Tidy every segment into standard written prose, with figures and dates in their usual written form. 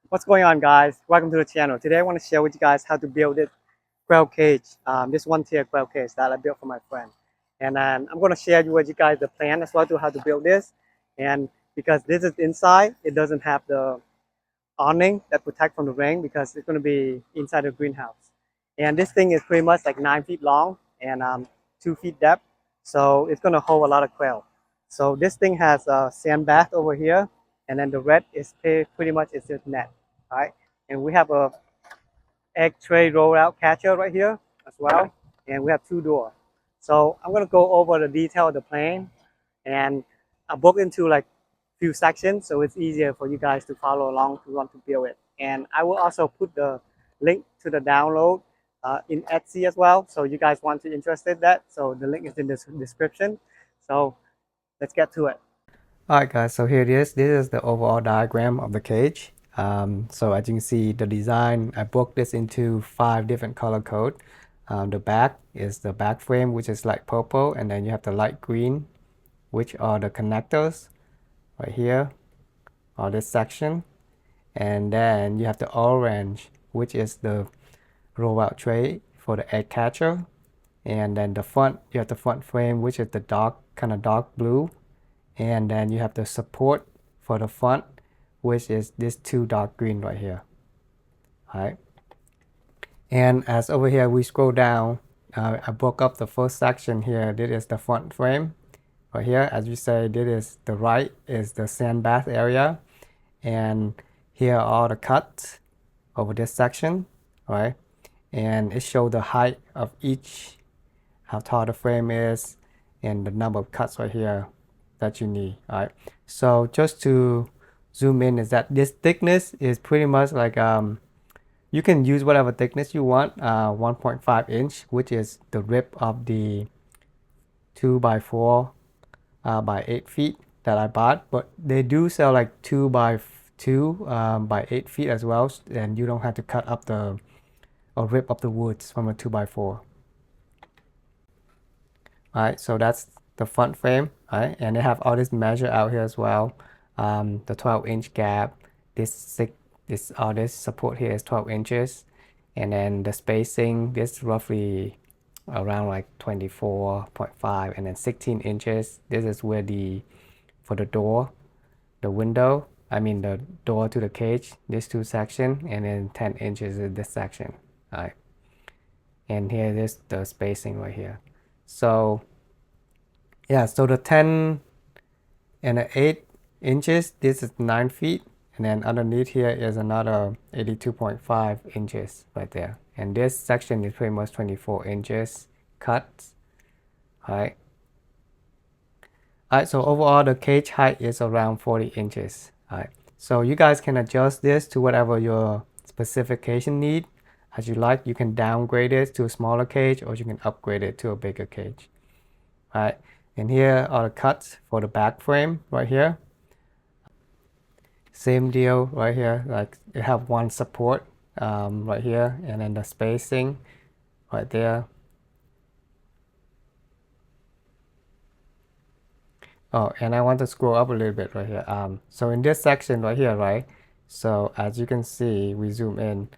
What's going on, guys? Welcome to the channel. Today I want to share with you guys how to build this quail cage, this one-tier quail cage that I built for my friend. And I'm going to share with you guys the plan as well to how to build this. And because this is inside, it doesn't have the awning that protect from the rain because it's going to be inside the greenhouse. And this thing is pretty much like 9 feet long and 2 feet depth. So it's going to hold a lot of quail. So this thing has a sand bath over here, and then the red is pretty much it's just net, right? And we have a egg tray rollout catcher right here as well, and we have 2 doors. So I'm gonna go over the detail of the plane, and I broke into like few sections so it's easier for you guys to follow along if you want to build it. And I will also put the link to the download in Etsy as well, so you guys want to interested in that. So the link is in the description. So let's get to it. Alright guys, so here it is. This is the overall diagram of the cage. So as you can see, the design, I broke this into 5 different color code. The back is the back frame, which is light purple, and then you have the light green, which are the connectors right here, or this section. And then you have the orange, which is the rollout tray for the egg catcher. And then the front, you have the front frame, which is the dark, kind of dark blue. And then you have the support for the front, which is this 2 dark green right here. All right. And as over here we scroll down, I broke up the first section here. This is the front frame right here. As you say, this is the right is the sand bath area, and here are all the cuts over this section, right? And it shows the height of each, how tall the frame is, and the number of cuts right here that you need. All right, so just to zoom in, is that this thickness is pretty much like you can use whatever thickness you want. 1.5 inch, which is the rip of the 2x4 by 8 feet that I bought, but they do sell like 2x2 by 8 feet as well, and you don't have to cut up the or rip up the woods from a 2x4. Alright, so that's the front frame, right? And they have all this measure out here as well. The 12-inch gap, all this support here is 12 inches, and then the spacing, this roughly around like 24.5, and then 16 inches. This is where for the door, the window, I mean the door to the cage, this 2 section, and then 10 inches is this section, alright? And here is the spacing right here. So yeah, so the 10 and the 8 inches, this is 9 feet, and then underneath here is another 82.5 inches right there. And this section is pretty much 24 inches cut. Alright. Alright, so overall the cage height is around 40 inches. Alright, so you guys can adjust this to whatever your specification need. As you like, you can downgrade it to a smaller cage, or you can upgrade it to a bigger cage. Alright, and here are the cuts for the back frame right here. Same deal right here, like you have 1 support right here, and then the spacing right there. Oh, and I want to scroll up a little bit right here. So in this section right here, right? So as you can see, we zoom in.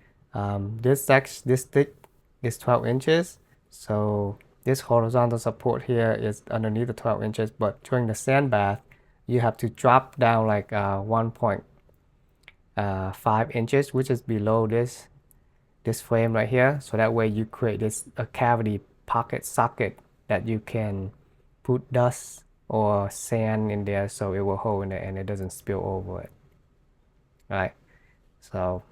This thick is 12 inches. So this horizontal support here is underneath the 12 inches, but during the sand bath, you have to drop down like 1.5 inches, which is below this frame right here. So that way you create this a cavity pocket socket that you can put dust or sand in there, so it will hold in it and it doesn't spill over it. All right, so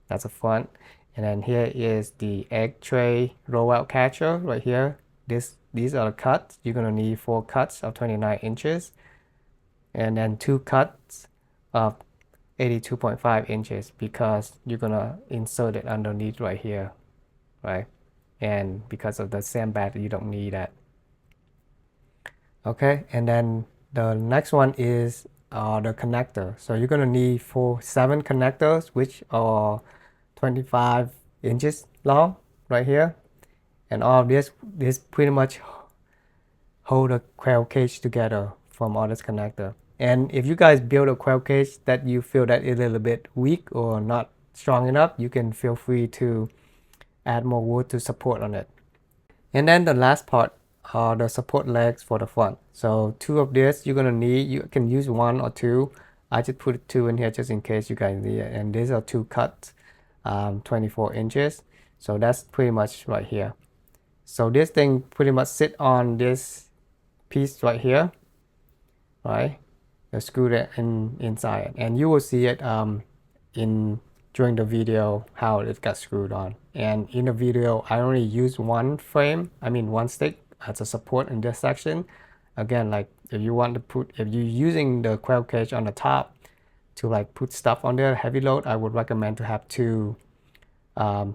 that's the front. And then here is the egg tray rollout catcher right here. These are the cuts. You're gonna need 4 cuts of 29 inches, and then 2 cuts of 82.5 inches, because you're gonna insert it underneath right here, right? And because of the sand bath, you don't need that. Okay, and then the next one is the connector. So you're gonna need 7 connectors, which are 25 inches long right here, and all of this pretty much hold the quail cage together from all this connector. And if you guys build a quail cage that you feel that is a little bit weak or not strong enough, you can feel free to add more wood to support on it. And then the last part are the support legs for the front. So two of this you're gonna need. You can use one or two. I just put two in here just in case you guys need it. And these are two cuts, 24 inches. So that's pretty much right here. So this thing pretty much sit on this piece right here, right? You screw that inside, and you will see it in during the video how it got screwed on. And in the video, I only use one frame, one stick as a support in this section. Again, like if you want to put, if you're using the quail cage on the top to like put stuff on there, heavy load, I would recommend to have two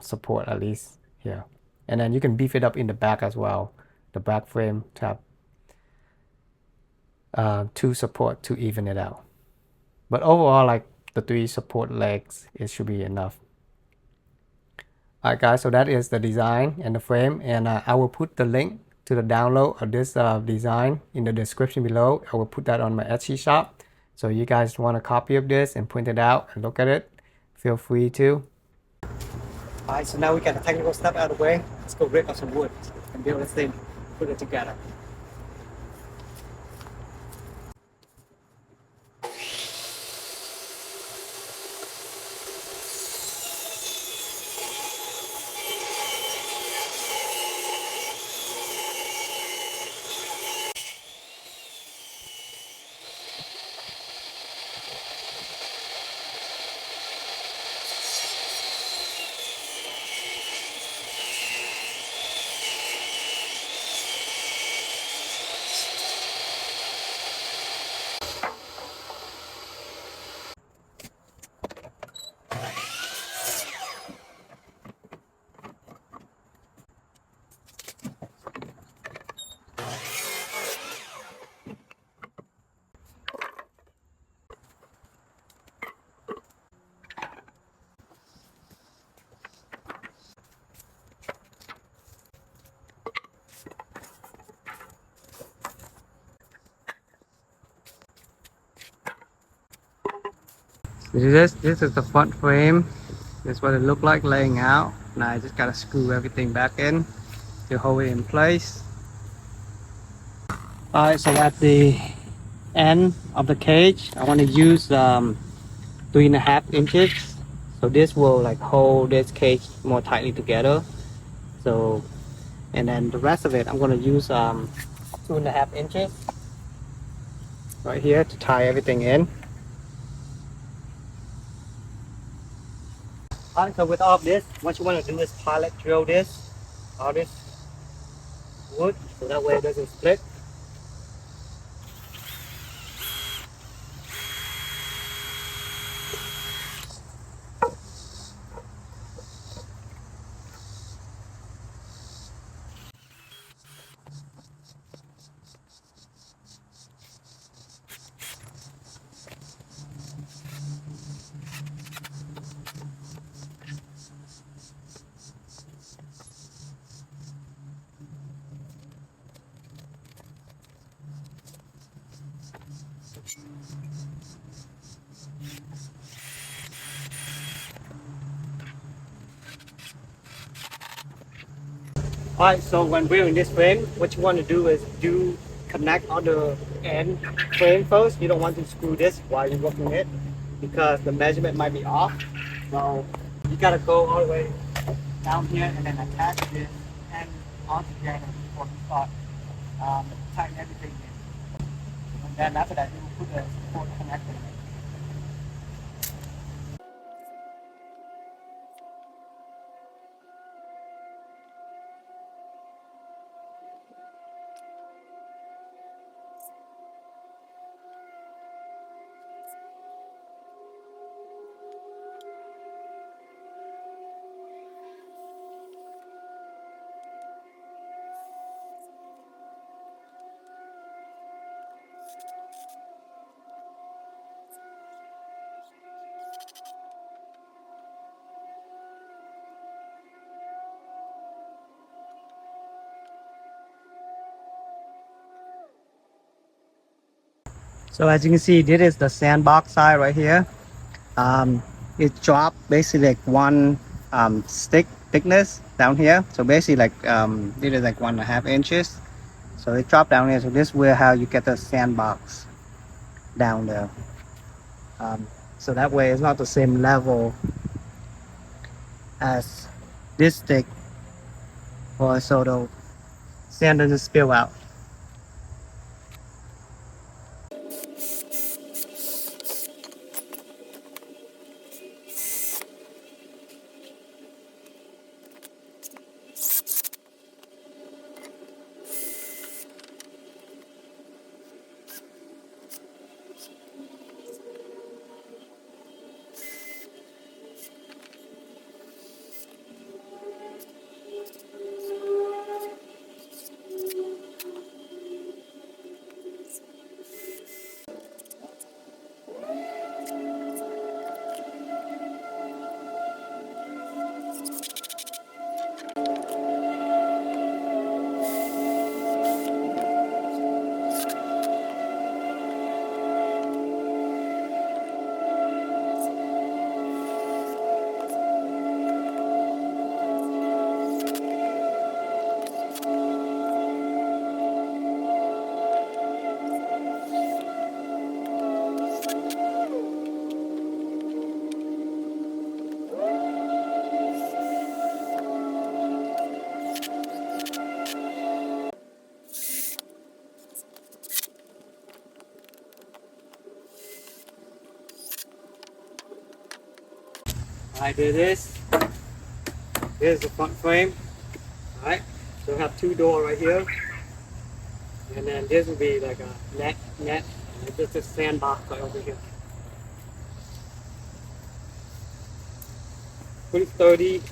support at least here. And then you can beef it up in the back as well, the back frame to have two support to even it out. But overall, like the three support legs, it should be enough. Alright guys, so that is the design and the frame, and I will put the link to the download of this design in the description below. I will put that on my Etsy shop. So you guys want a copy of this and print it out and look at it, feel free to. Alright, so now we got the technical stuff out of the way. Let's go rip up some wood and build this thing, put it together. This is the front frame. This is what it looked like laying out. Now I just gotta screw everything back in to hold it in place. Alright, so at the end of the cage, I want to use 3.5 inches. So this will like hold this cage more tightly together. So, and then the rest of it, I'm gonna use 2.5 inches right here to tie everything in. Alright, so with all of this, what you want to do is pilot drill this, all this wood, so that way it doesn't split. Alright, so when building this frame, what you want to do is connect on the end frame first. You don't want to screw this while you're working it because the measurement might be off. So you gotta go all the way down here and then attach this end all together before you start tighten everything in. And then after that, you will put the support connector in. So as you can see, this is the sandbox side right here. It dropped basically like one stick thickness down here. So basically like this is like 1.5 inches. So it dropped down here. So this is where how you get the sandbox down there. So that way it's not the same level as this stick, or so the sand doesn't spill out. Alright, there it is. Here's the front frame. Alright, so we have two doors right here. And then this will be like a net, and just a sandbox right over here. Pretty sturdy.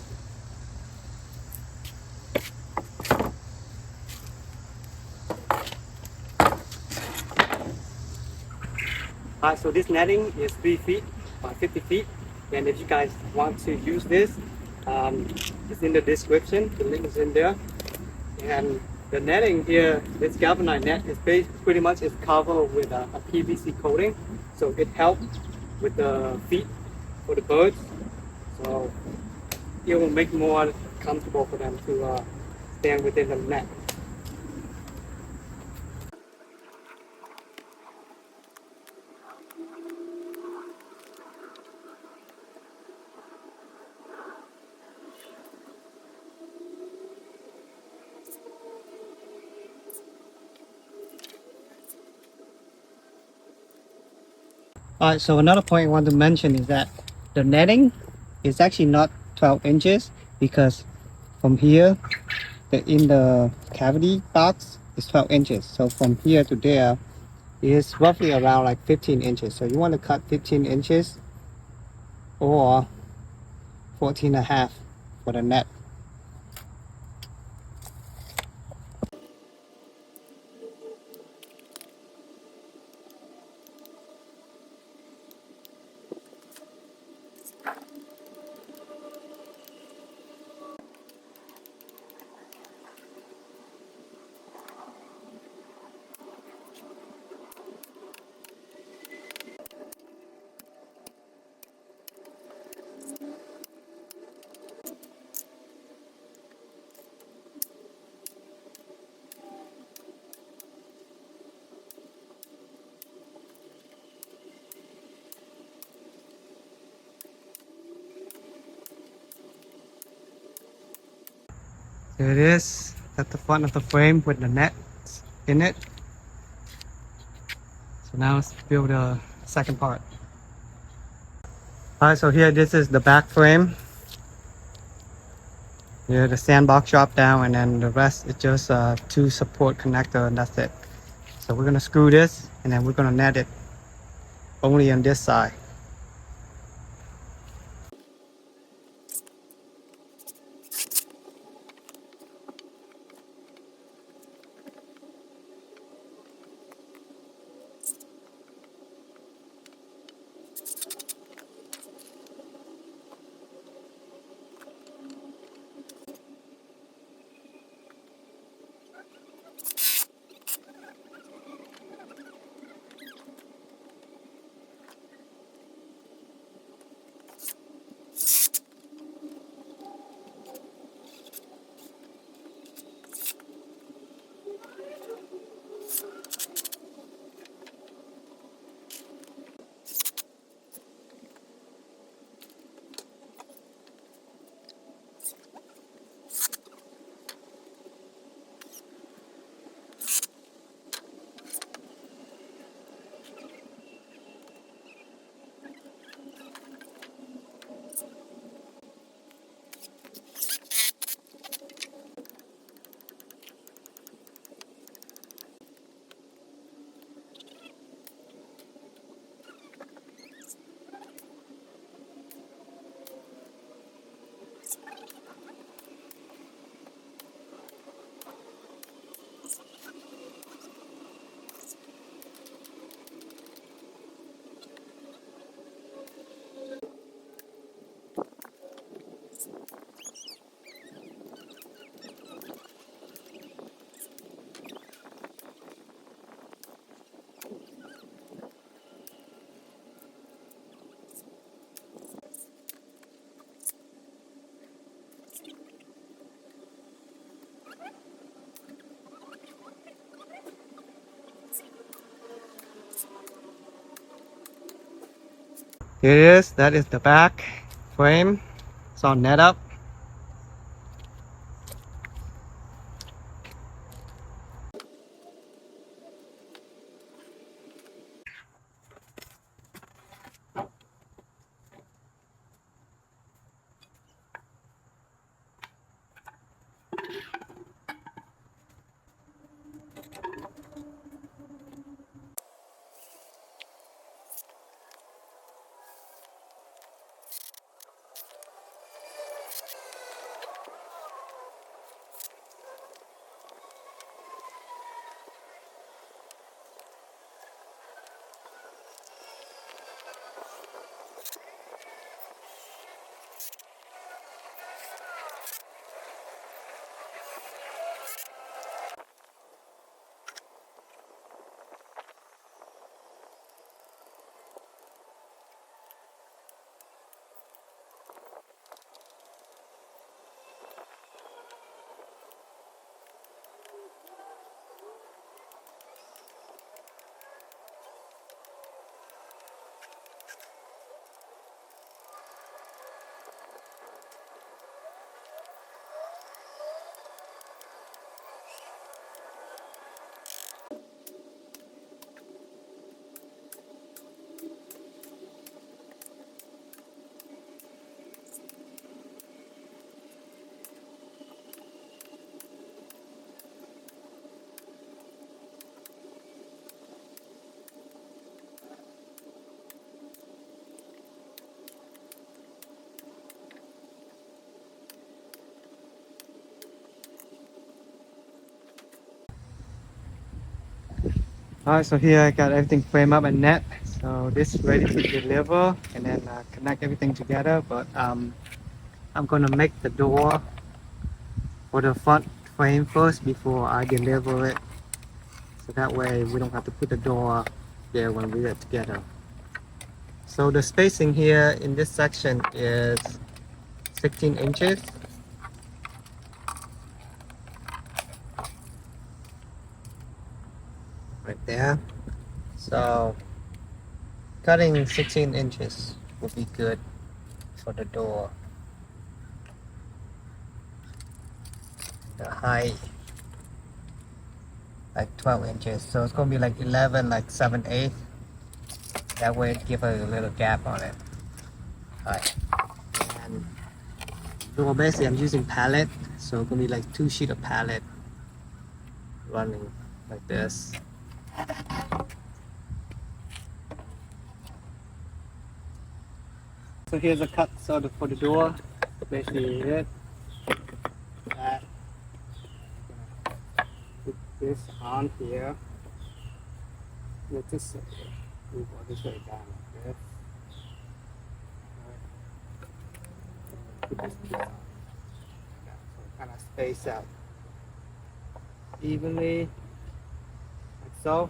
Alright, so this netting is 3 feet by 50 feet. And if you guys want to use this, it's in the description. The link is in there. And the netting here, this galvanized net is pretty much is covered with a PVC coating. So it helps with the feet for the birds. So it will make more comfortable for them to stand within the net. Alright, so another point I want to mention is that the netting is actually not 12 inches because from here, in the cavity box is 12 inches. So from here to there is roughly around like 15 inches. So you want to cut 15 inches or 14.5 for the net. There it is at the front of the frame with the net in it. So now let's build the second part. Alright, so here this is the back frame. Here the sandbox drop down, and then the rest is just two support connector, and that's it. So we're gonna screw this, and then we're gonna net it only on this side. Here it is. That is the back frame. It's all net up. Alright, so here I got everything framed up and net. So this is ready to deliver and then connect everything together. But I'm gonna make the door for the front frame first before I deliver it. So that way we don't have to put the door there when we get together. So the spacing here in this section is 16 inches. Right there. So cutting 16 inches would be good for the door. The height like 12 inches, so it's gonna be like 11, like 7/8. That way it give a little gap on it. Alright, and door basically I'm using pallet, so it's gonna be like 2 sheets of pallet running like this. So here's a cut sort of for the door. Basically it. That. Put this on here. Let this move all this way down like this. Put this piece on. Like that. So kind of space out evenly, like so.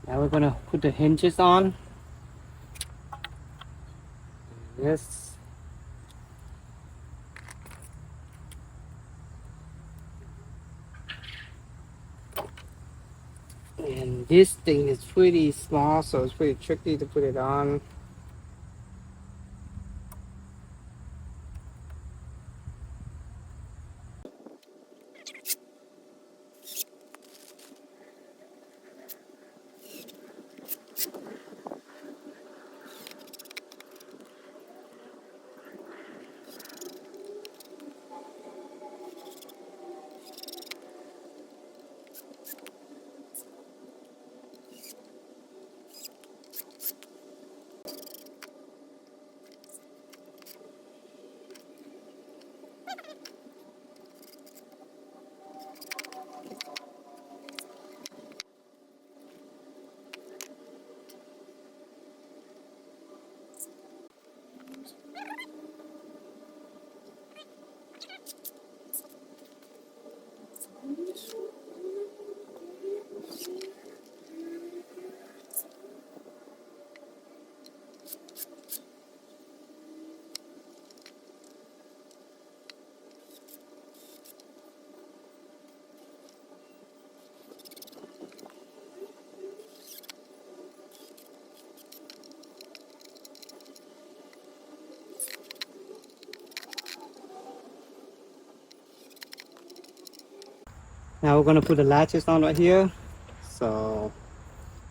Now we're gonna put the hinges on. This. And this thing is pretty small, so it's pretty tricky to put it on. Now we're gonna put the latches on right here. So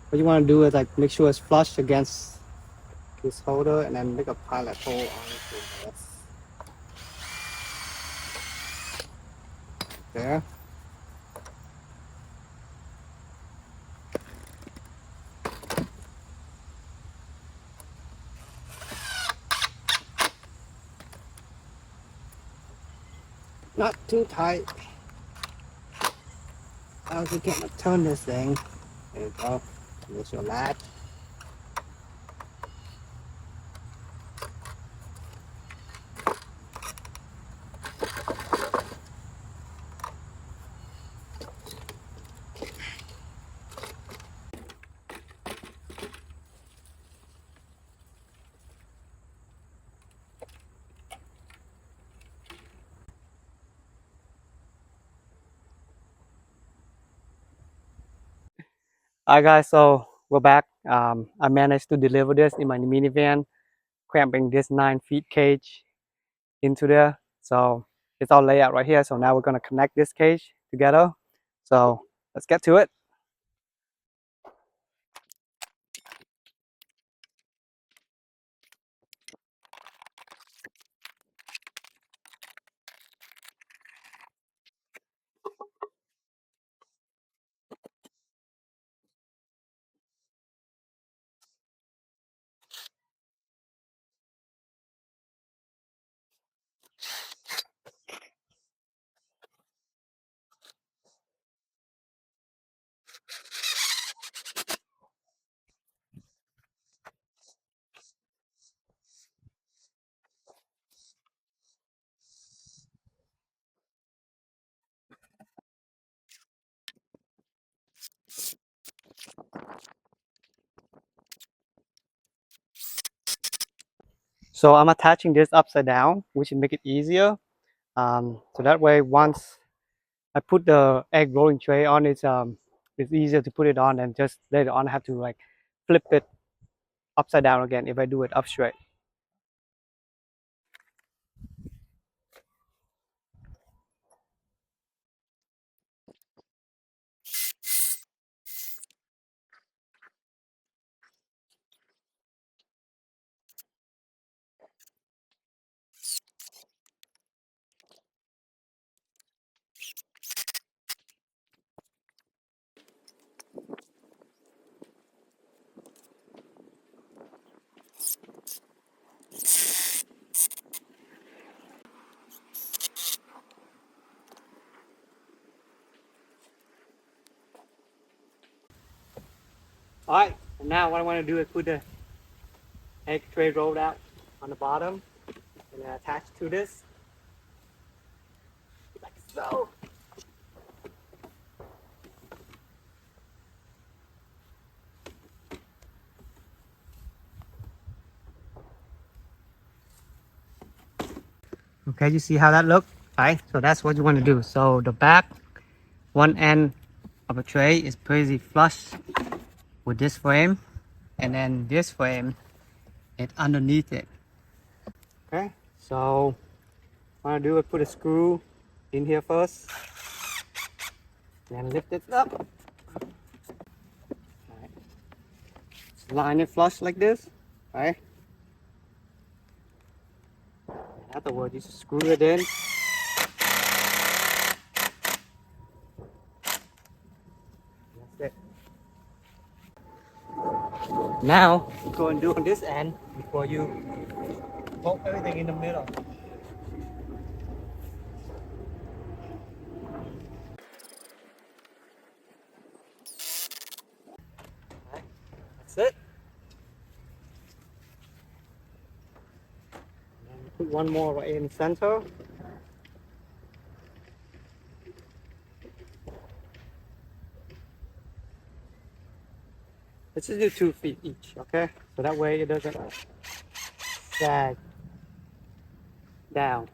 what you want to do is like make sure it's flush against this holder and then make a pilot hole on this. There. Not too tight. Now you can turn this thing. There you go. There's your latch. Alright guys, so we're back. I managed to deliver this in my minivan, cramping this 9 feet cage into there. So it's all laid out right here. So now we're gonna connect this cage together. So let's get to it. So I'm attaching this upside down, which will make it easier. So that way, once I put the egg rolling tray on, it's easier to put it on, and just later on I have to like flip it upside down again if I do it up straight. All right, and now what I want to do is put the egg tray rolled out on the bottom and then attach to this like so. Okay, you see how that look? Right, so that's what you want to do. So the back one end of a tray is pretty flush with this frame, and then this frame is underneath it. Okay, so what I do is put a screw in here first, and lift it up. Right. Line it flush like this, right? And afterwards, you just screw it in. That's it. Now, go and do on this end before you poke everything in the middle. Right. That's it. And put one more right in the center. let's just do 2 feet each, okay? So that way it doesn't sag down.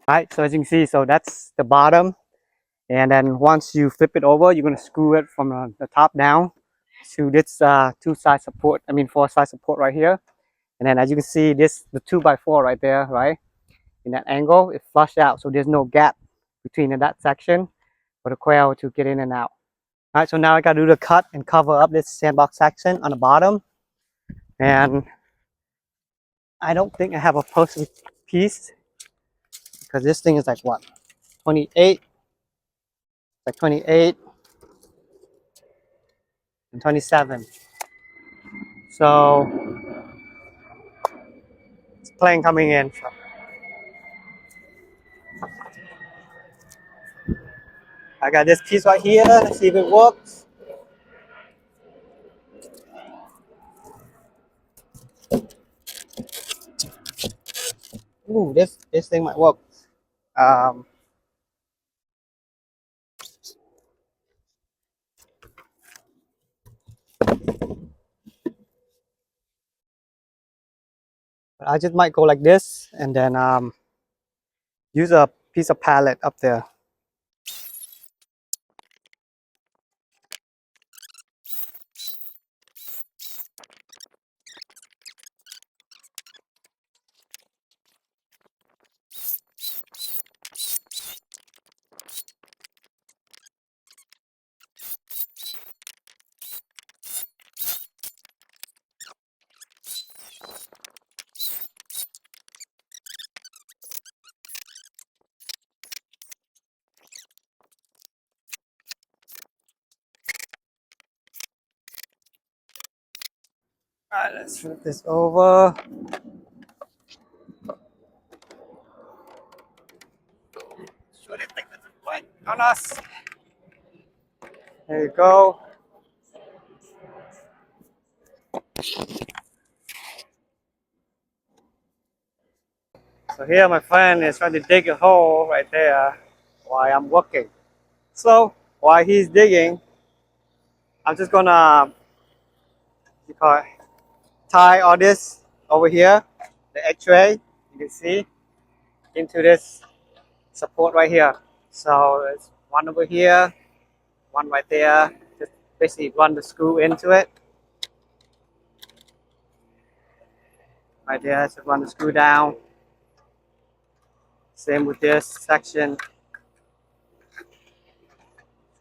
All right, so as you can see, so that's the bottom. And then once you flip it over, you're gonna screw it from the top down to this 2-side support, I mean 4-side support right here. And then as you can see, this, the 2x4 right there, right? In that angle, it flushed out. So there's no gap between that section for the quail to get in and out. All right, so now I gotta do the cut and cover up this sandbox section on the bottom. And I don't think I have a post piece because this thing is like what, 28, like 28 and 27. So it's plane coming in. So I got this piece right here. Let's see if it works. Ooh, this thing might work. Um, I just might go like this and then use a piece of pallet up there. All right, let's flip this over. Should it take this right on us? There you go. So here my friend is trying to dig a hole right there while I'm working. So while he's digging, I'm just gonna you call it, tie all this over here, the egg tray, you can see, into this support right here. So there's one over here, one right there. Just basically run the screw into it. Right there, so run the screw down. Same with this section,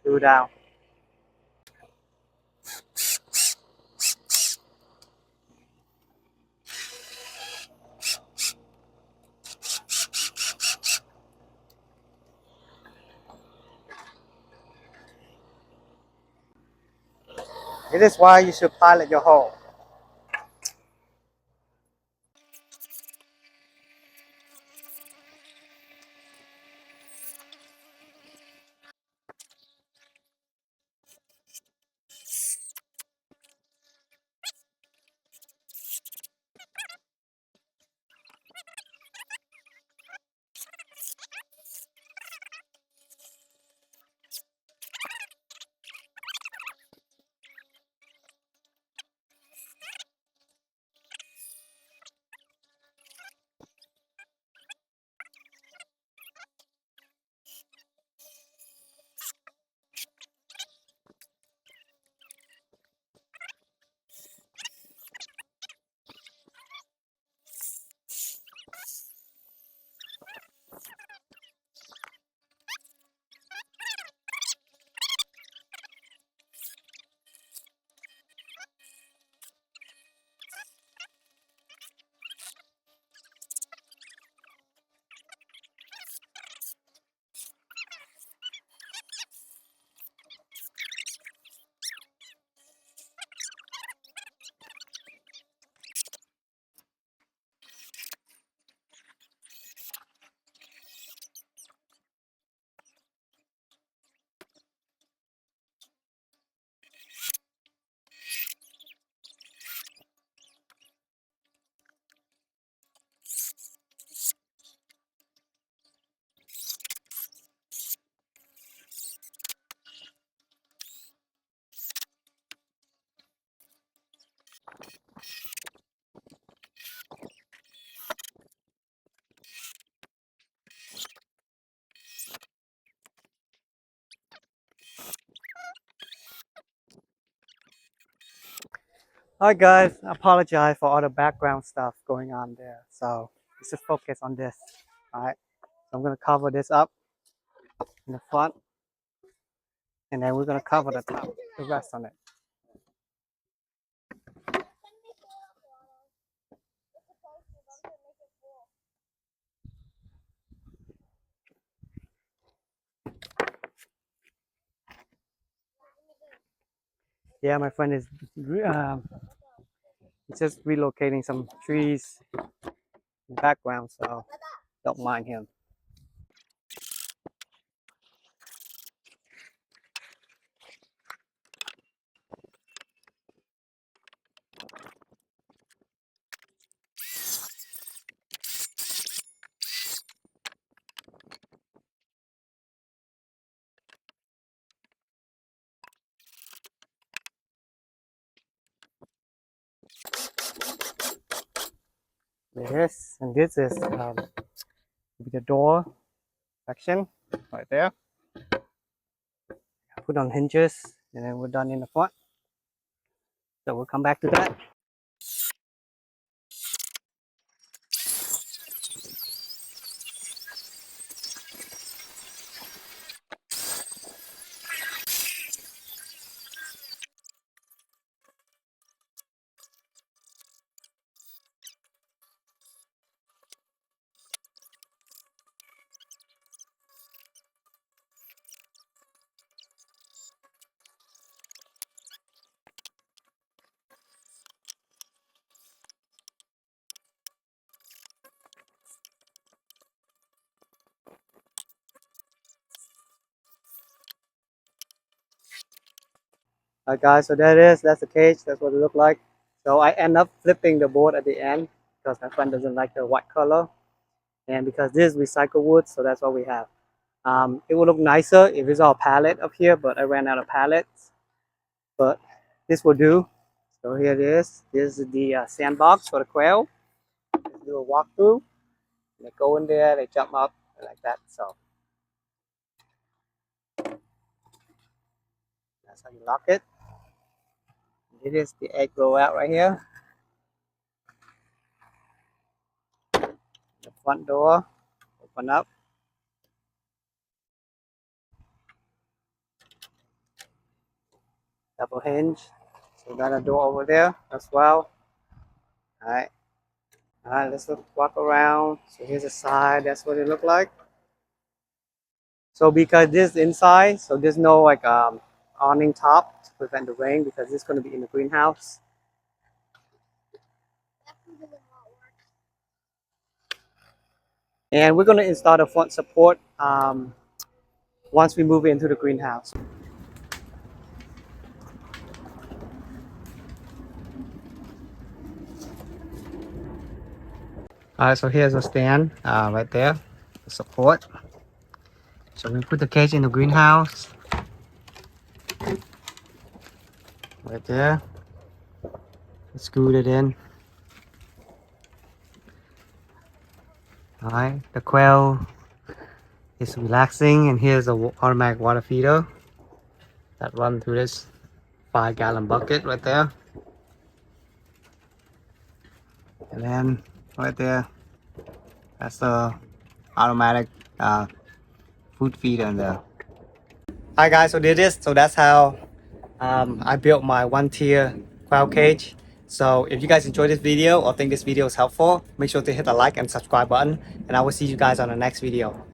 screw down. This is why you should pilot your hole. Alright guys, I apologize for all the background stuff going on there. So let's just focus on this. Alright. So I'm gonna cover this up in the front, and then we're gonna cover the top, the rest on it. Yeah, my friend is he's just relocating some trees in the background, so don't mind him. This and this is the door section right there. Put on hinges, and then we're done in the front. So we'll come back to that. Alright guys, so there it is. That's the cage. That's what it looked like. So I end up flipping the board at the end because my friend doesn't like the white color, and because this is recycled wood, so that's what we have. It would look nicer if it's all pallet up here, but I ran out of pallets. But this will do. So here it is. This is the sandbox for the quail. Let's do a walkthrough. They go in there, they jump up like that. So that's how you lock it. It is the egg rollout right here. The front door, open up. Double hinge. So we got a door over there as well. Alright. Alright, let's walk around. So here's the side, that's what it looked like. So because this inside, so there's no like awning top to prevent the rain because it's going to be in the greenhouse. And we're going to install the front support once we move into the greenhouse. Alright, so here's a stand right there, the support. So we put the cage in the greenhouse. Right there. Screwed it in. Alright, the quail is relaxing, and here's a automatic water feeder that runs through this 5-gallon bucket right there. And then right there, that's the automatic food feeder in there. Hi guys, so that's how I built my 1-tier quail cage. So if you guys enjoyed this video or think this video is helpful, make sure to hit the like and subscribe button, and I will see you guys on the next video.